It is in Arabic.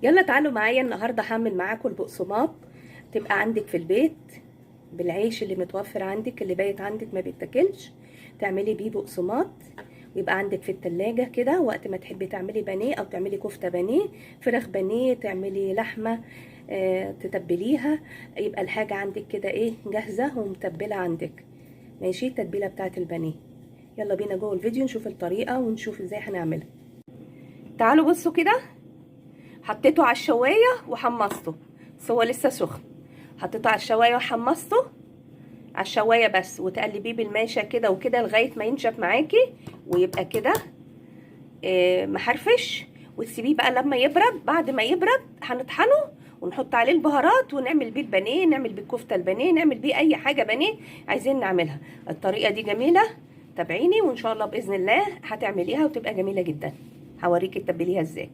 يلا تعالوا معايا النهارده هعمل معاكم البقسماط. تبقى عندك في البيت بالعيش اللي متوفر عندك اللي بايت عندك ما بيتاكلش، تعملي بيه بقسماط، ويبقى عندك في التلاجة كده وقت ما تحبي تعملي بانيه او تعملي كفته بانيه، فراخ بانيه، تعملي لحمه تتبليها، يبقى الحاجه عندك كده ايه جاهزه ومتبله عندك. ماشي، التتبيله بتاعه البانيه. يلا بينا جوه الفيديو نشوف الطريقه ونشوف ازاي هنعملها. تعالوا بصوا كده، حطيته على الشوايه وحمصته، بس هو لسه سخن. حطيته على الشوايه وحمصته على الشوايه بس، وتقلبيه بالماشة كده وكده لغايه ما ينشف معاكي ويبقى كده محرفش، وتسيبيه بقى لما يبرد. بعد ما يبرد هنطحنه ونحط عليه البهارات ونعمل بيه البانيه، نعمل بيه الكفته البانيه، نعمل بيه اي حاجه بانيه عايزين نعملها. الطريقه دي جميله، تابعيني وان شاء الله باذن الله هتعمليها وتبقى جميله جدا. هوريكي تتبليها ازاي.